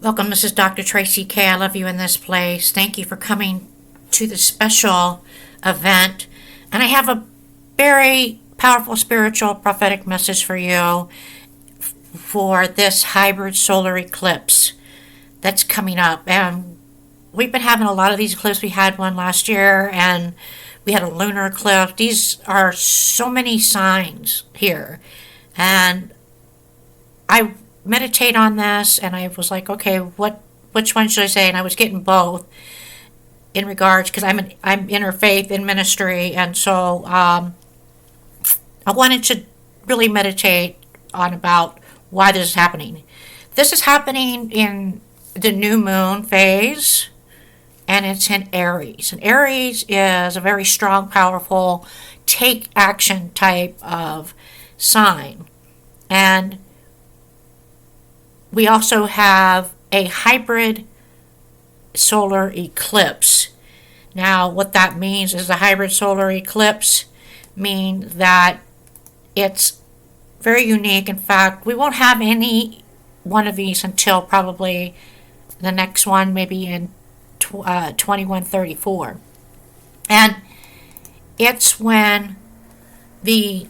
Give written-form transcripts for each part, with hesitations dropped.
Welcome, this is Dr. Traci K. I love you in this place. Thank you for coming to this special event. And I have a very powerful spiritual prophetic message for you for this hybrid solar eclipse that's coming up. And we've been having a lot of these eclipses. We had one last year and we had a lunar eclipse. These are so many signs here. And I meditate on this and I was like, okay, which one should I say? And I was getting both in regards, because I'm interfaith in ministry, and so I wanted to really meditate on about why this is happening. This is happening in the new moon phase, and it's in Aries. And Aries is a very strong, powerful, take action type of sign. And we also have a hybrid solar eclipse. Now, what that means is the hybrid solar eclipse means that it's very unique. In fact, we won't have any one of these until probably the next one, maybe in 2134. And it's when the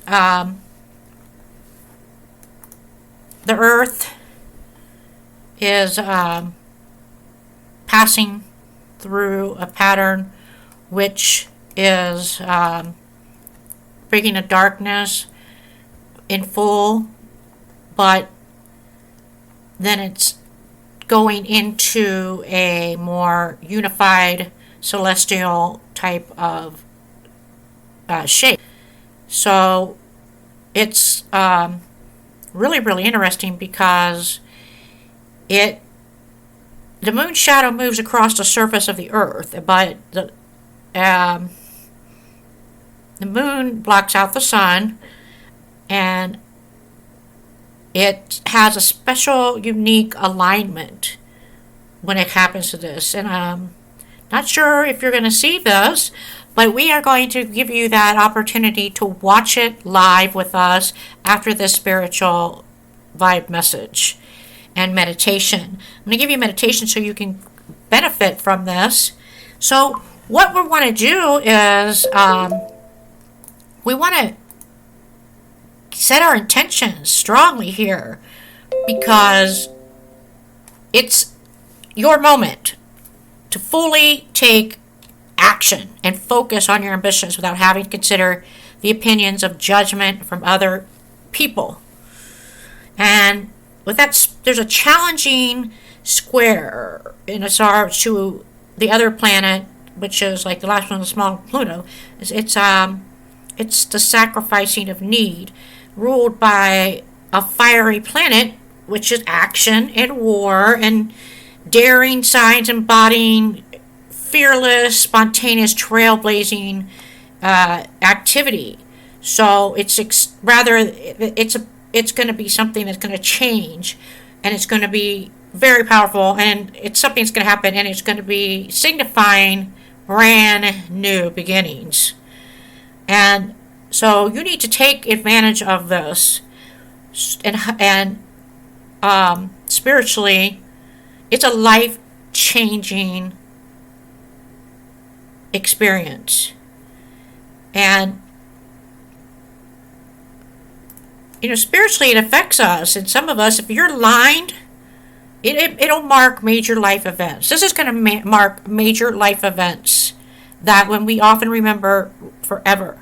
Earth is passing through a pattern which is bringing a darkness in full, but then it's going into a more unified celestial type of shape. So it's really, really interesting because the moon's shadow moves across the surface of the Earth, but the moon blocks out the sun, and it has a special, unique alignment when it happens to this. And I'm not sure if you're going to see this, but we are going to give you that opportunity to watch it live with us after this spiritual vibe message and meditation. I'm going to give you meditation so you can benefit from this. So what we want to do is we want to set our intentions strongly here, because it's your moment to fully take action and focus on your ambitions without having to consider the opinions of judgment from other people. And with that, there's a challenging square in regards to the other planet, which is like the last one, the small Pluto. It's the sacrificing of need, ruled by a fiery planet, which is action and war and daring signs embodying fearless, spontaneous, trailblazing activity. So it's going to be something that's going to change, and it's going to be very powerful, and it's something that's going to happen, and it's going to be signifying brand new beginnings. And so you need to take advantage of this, and spiritually, it's a life-changing experience. And spiritually, it affects us. And some of us, if you're aligned, it'll mark major life events. This is going to mark major life events that when we often remember forever.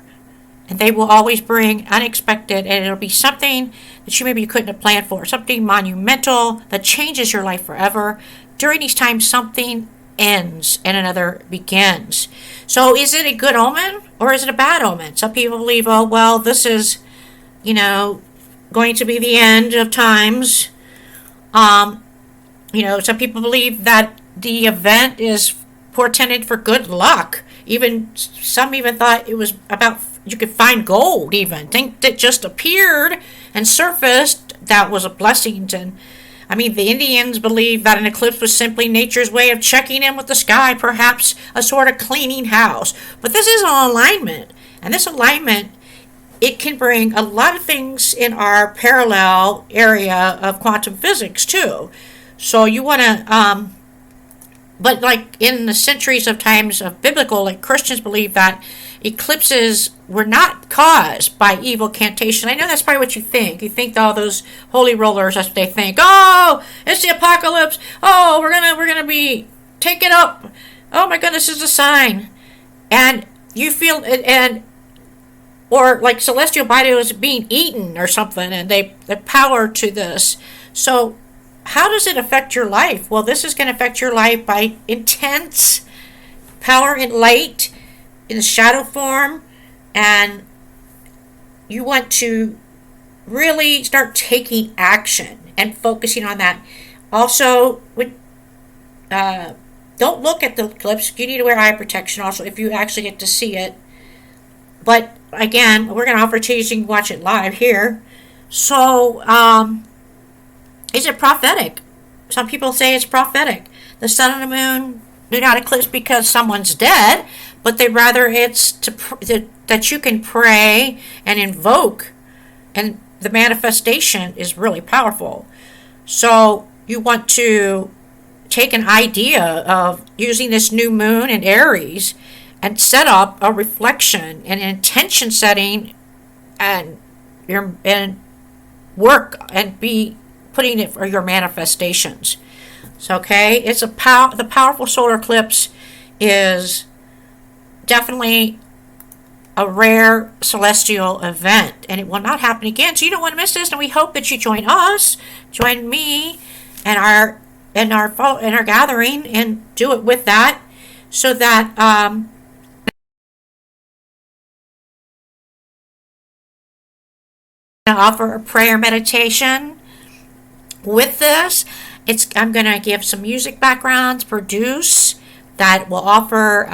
And they will always bring unexpected, and it'll be something that you couldn't have planned for, something monumental that changes your life forever. During these times, something ends and another begins. So is it a good omen or is it a bad omen? Some people believe, oh, well, this is, going to be the end of times. Some people believe that the event is portended for good luck. Some even thought it was about you could find gold, even think that just appeared and surfaced that was a blessing. And the Indians believed that an eclipse was simply nature's way of checking in with the sky, perhaps a sort of cleaning house. But this is an alignment, and this alignment, it can bring a lot of things in our parallel area of quantum physics too. So you want to, but like in the centuries of times of biblical, like Christians believe that eclipses were not caused by evil cantation. I know that's probably what you think. You think all those holy rollers, that's what they think. Oh, it's the apocalypse. Oh, we're gonna be taken up. Oh my goodness, this is a sign. And you feel it, and or like celestial bodies being eaten or something, and the power to this. So how does it affect your life? Well, this is going to affect your life by intense power in light, in the shadow form, and you want to really start taking action and focusing on that. Also, don't look at the eclipse. You need to wear eye protection also if you actually get to see it. But again, we're going to offer to you so you can watch it live here. So, is it prophetic? Some people say it's prophetic. The sun and the moon do not eclipse because someone's dead, but they rather it's that you can pray and invoke, and the manifestation is really powerful. So you want to take an idea of using this new moon in Aries and set up a reflection and intention setting and work and be putting it for your manifestations. So okay, it's the powerful solar eclipse is definitely a rare celestial event, and it will not happen again. So you don't want to miss this, and we hope that you join us, join me, and our gathering, and do it with that, so that offer a prayer meditation with this. I'm going to give some music backgrounds, produce that will offer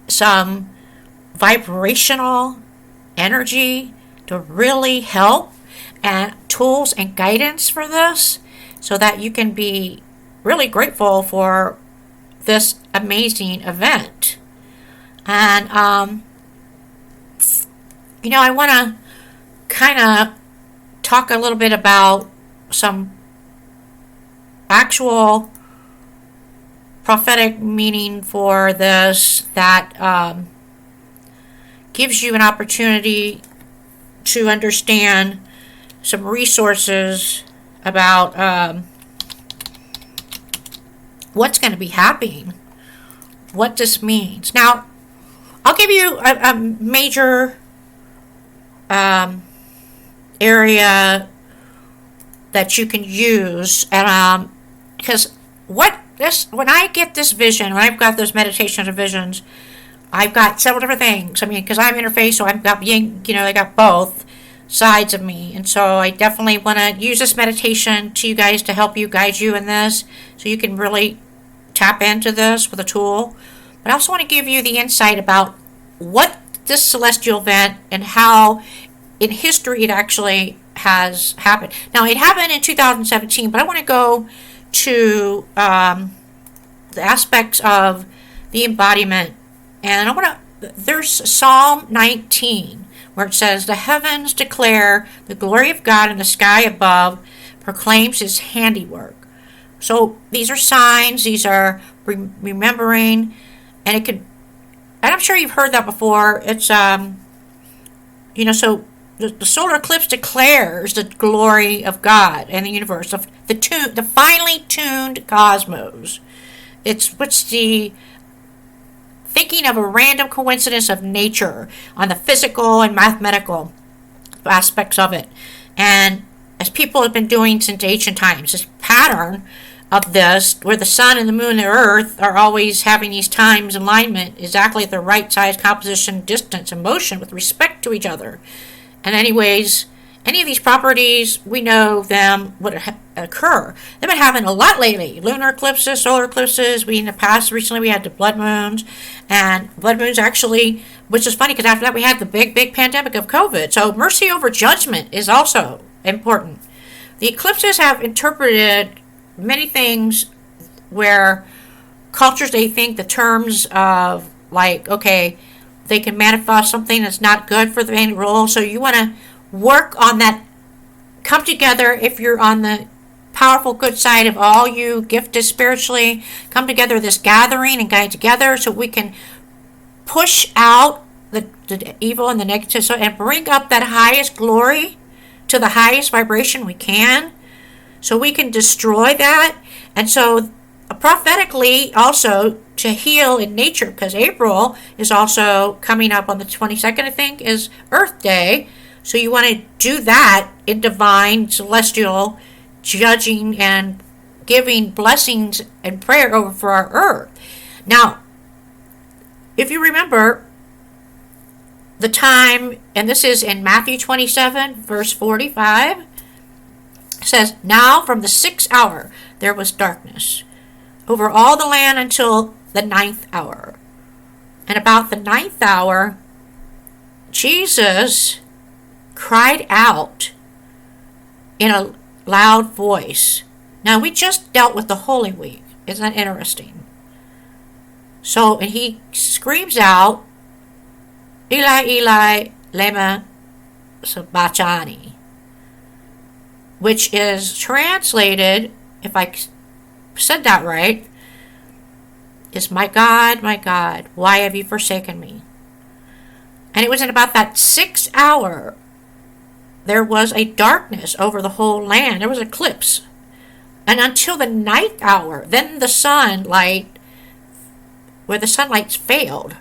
some vibrational energy to really help, and tools and guidance for this, so that you can be really grateful for this amazing event. And I want to kind of talk a little bit about some actual prophetic meaning for this that gives you an opportunity to understand some resources about what's going to be happening, what this means. Now, I'll give you a major area that you can use, and because when I get this vision, when I've got those meditations and visions, I've got several different things. I mean, because I'm interface, so I've got I got both sides of me, and so I definitely want to use this meditation to you guys to help you, guide you in this, so you can really tap into this with a tool. But I also want to give you the insight about what this celestial event and how in history it actually has happened. Now, it happened in 2017, but I want to go to the aspects of the embodiment. And there's Psalm 19, where it says, "The heavens declare the glory of God, and the sky above proclaims his handiwork." So these are signs, these are remembering, and I'm sure you've heard that before. It's, so the solar eclipse declares the glory of God and the universe, of the finely tuned cosmos. It's the thinking of a random coincidence of nature on the physical and mathematical aspects of it. And as people have been doing since ancient times, this pattern of this, where the sun and the moon and the earth are always having these times alignment exactly at the right size, composition, distance, and motion with respect to each other. And anyways, any of these properties, we know them would occur. They've been happening a lot lately. Lunar eclipses, solar eclipses. In the past, recently we had the blood moons. And blood moons actually, which is funny because after that we had the big pandemic of COVID. So mercy over judgment is also important. The eclipses have interpreted many things where cultures, they think the terms of like, okay, they can manifest something that's not good for the main role. So you want to work on that, come together if you're on the powerful good side of all you gifted spiritually come together this gathering and guide together so we can push out the evil and the negative and bring up that highest glory to the highest vibration we can so we can destroy that. And so prophetically also to heal in nature, because April is also coming up on the 22nd, I think, is Earth Day. So you want to do that in divine, celestial, judging and giving blessings and prayer over for our earth. Now, if you remember the time, and this is in Matthew 27, verse 45, it says, "Now from the 6th hour there was darkness over all the land until the 9th hour. And about the 9th hour, Jesus cried out in a loud voice." Now, we just dealt with the Holy Week. Isn't that interesting? So, and he screams out, "Eli, Eli, lema sabachthani," which is translated, if I said that right, is, my God, why have you forsaken me?" And it was in about that 6th hour, there was a darkness over the whole land. There was an eclipse. And until the 9th hour, then the sunlight, where the sunlights failed.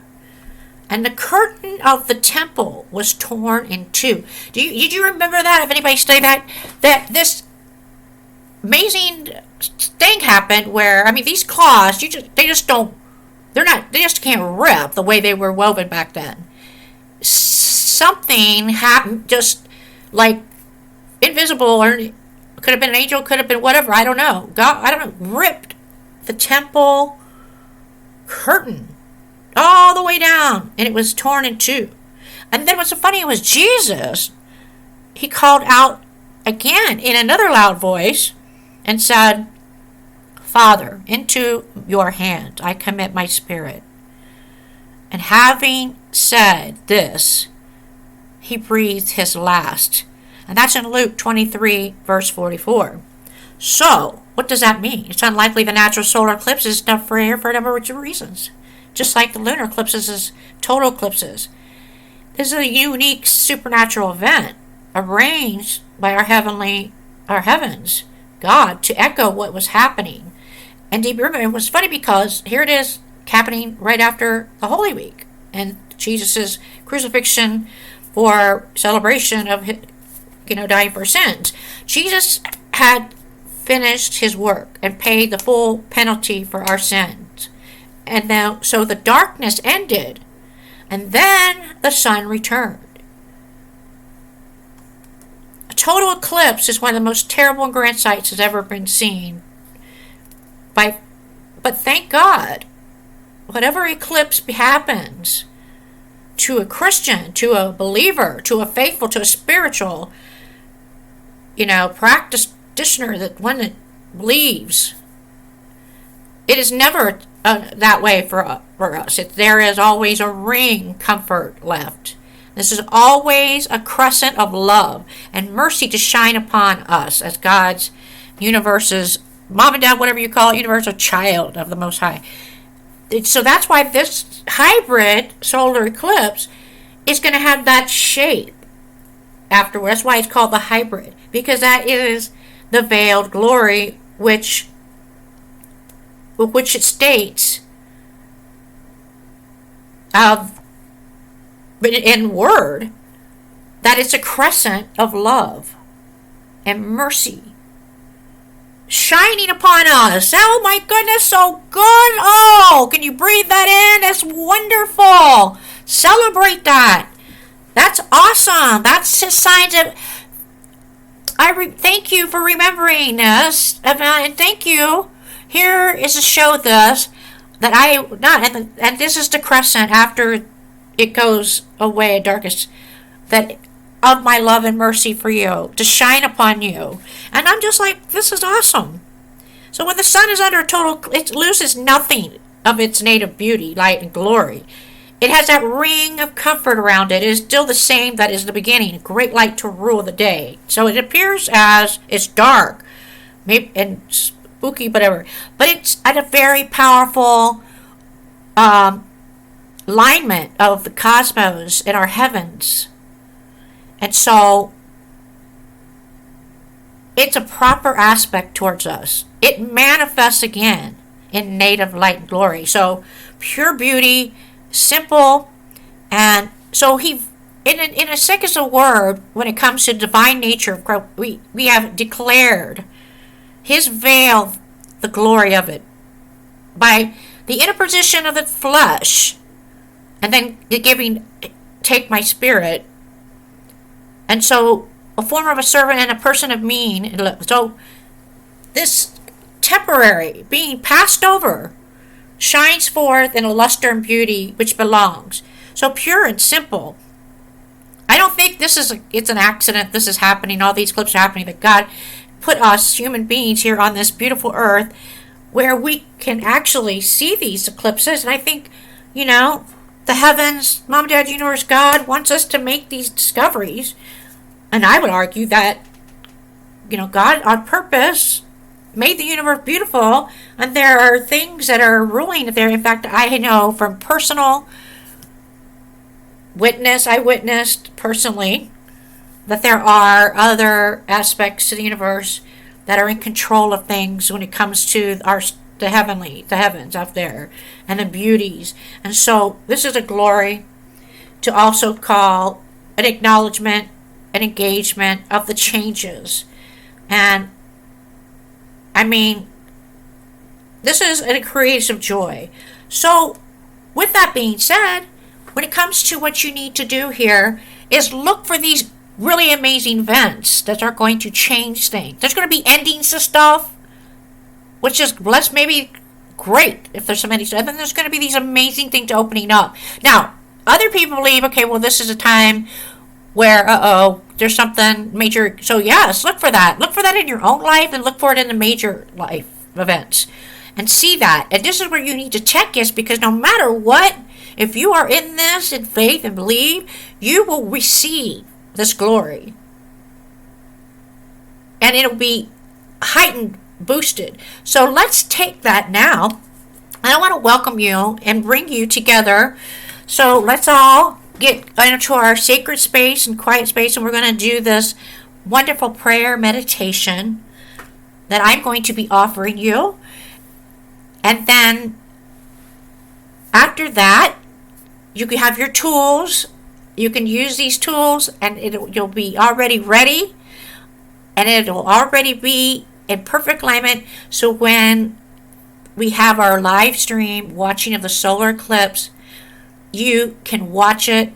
And the curtain of the temple was torn in two. Did you remember that? If anybody studied that? That this amazing thing happened where, I mean, these cloths, they just can't rip the way they were woven back then. Something happened, just like invisible, or could have been an angel, could have been whatever, I don't know. God, I don't know, ripped the temple curtain all the way down, and it was torn in two. And then what's so funny was Jesus, he called out again in another loud voice and said, "Father, into your hand I commit my spirit." And having said this, he breathed his last. And that's in Luke 23, verse 44. So, what does that mean? It's unlikely the natural solar eclipse is not for a number of reasons. Just like the lunar eclipses is total eclipses. This is a unique supernatural event arranged by our heavens, God, to echo what was happening. And remember, it was funny because here it is happening right after the Holy Week and Jesus' crucifixion for celebration of his, dying for sins. Jesus had finished his work and paid the full penalty for our sins. And now, so the darkness ended, and then the sun returned. A total eclipse is one of the most terrible and grand sights that's ever been seen. But thank God, whatever eclipse happens to a Christian, to a believer, to a faithful, to a spiritual, practitioner, that one that believes, it is never that way for us. There is always a ring comfort left. This is always a crescent of love and mercy to shine upon us as God's universe's mom and dad, whatever you call it, universal child of the Most High. So that's why this hybrid solar eclipse is going to have that shape afterwards. That's why it's called the hybrid, because that is the veiled glory, which it states in word that it's a crescent of love and mercy shining upon us. Oh my goodness, so good. Oh, can you breathe that in? That's wonderful. Celebrate that. That's awesome. That's a sign of, thank you for remembering us, and thank you. Here is to show this that and this is the crescent after it goes away, darkest, that of my love and mercy for you, to shine upon you. And I'm just like, this is awesome. So when the sun is under it loses nothing of its native beauty, light, and glory. It has that ring of comfort around it. It is still the same that is the beginning, a great light to rule the day. So it appears as it's dark, maybe and spooky, whatever. But it's at a very powerful um, alignment of the cosmos and our heavens, and so it's a proper aspect towards us. It manifests again in native light and glory. So pure beauty, simple, and so he. In a second word, when it comes to divine nature, we have declared his veil, the glory of it, by the interposition of the flesh, and then giving, take my spirit, and so a form of a servant and a person of mean. So this temporary being passed over shines forth in a luster and beauty which belongs. So pure and simple. I don't think it's an accident this is happening, all these clips are happening, that God put us human beings here on this beautiful earth where we can actually see these eclipses. And I think, the heavens, Mom, Dad, Universe, God wants us to make these discoveries. And I would argue that, God on purpose made the universe beautiful, and there are things that are ruling there. In fact, I know from personal I witnessed personally that there are other aspects to the universe that are in control of things when it comes to the heavens up there, and the beauties. And so this is a glory to also call an acknowledgement, an engagement of the changes. And I mean, this is a creative joy. So with that being said, when it comes to what you need to do here is look for these really amazing events that are going to change things. There's going to be endings to stuff, which is less maybe great if there's some endings. And then there's going to be these amazing things opening up. Now, other people believe, okay, well, this is a time where, there's something major. So yes, look for that. Look for that in your own life, and look for it in the major life events. And see that. And this is where you need to check this, because no matter what, if you are in this in faith and believe, you will receive this glory. And it'll be heightened, boosted. So let's take that now. And I want to welcome you and bring you together. So let's all get into our sacred space and quiet space, and we're going to do this wonderful prayer meditation that I'm going to be offering you. And then after that, you can have your tools. You can use these tools, and you'll be already ready, and it'll already be in perfect alignment. So when we have our live stream watching of the solar eclipse, you can watch it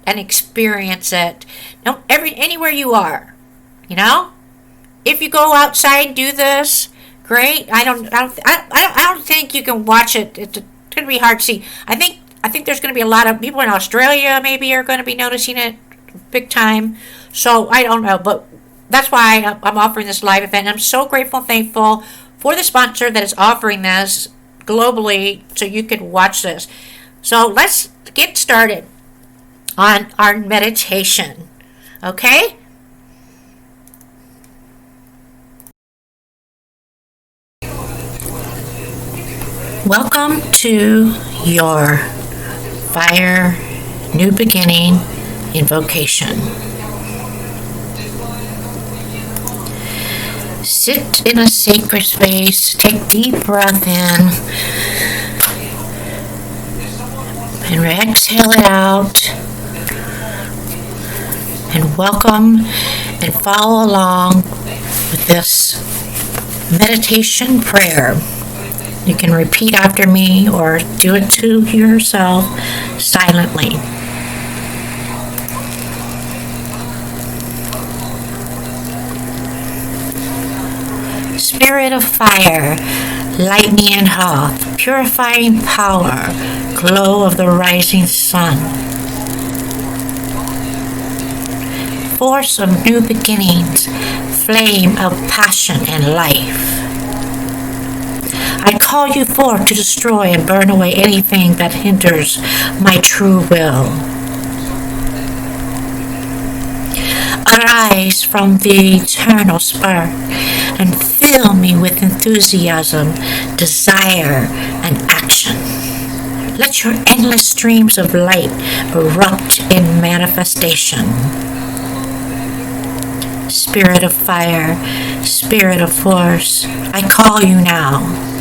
and experience it. Anywhere you are, If you go outside and do this, great. I don't think you can watch it. It's going to be hard to see. I think there's going to be a lot of people in Australia maybe are going to be noticing it big time. So I don't know, but that's why I'm offering this live event. I'm so grateful and thankful for the sponsor that is offering this globally so you can watch this. So let's get started on our meditation. Okay? Welcome to your Fire New Beginning Invocation. Sit in a sacred space, take deep breath in, and exhale it out, and welcome and follow along with this meditation prayer. You can repeat after me or do it to yourself silently. Spirit of fire, lightning and health, purifying power, glow of the rising sun, force of new beginnings, flame of passion and life. I call you forth to destroy and burn away anything that hinders my true will. Arise from the eternal spark and fill me with enthusiasm, desire, and action. Let your endless streams of light erupt in manifestation. Spirit of fire, spirit of force, I call you now.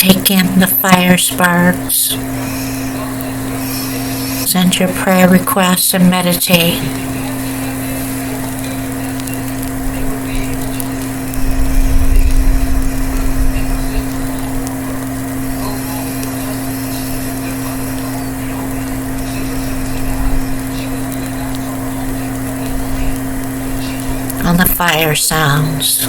Take in the fire sparks. Send your prayer requests and meditate. On the fire sounds.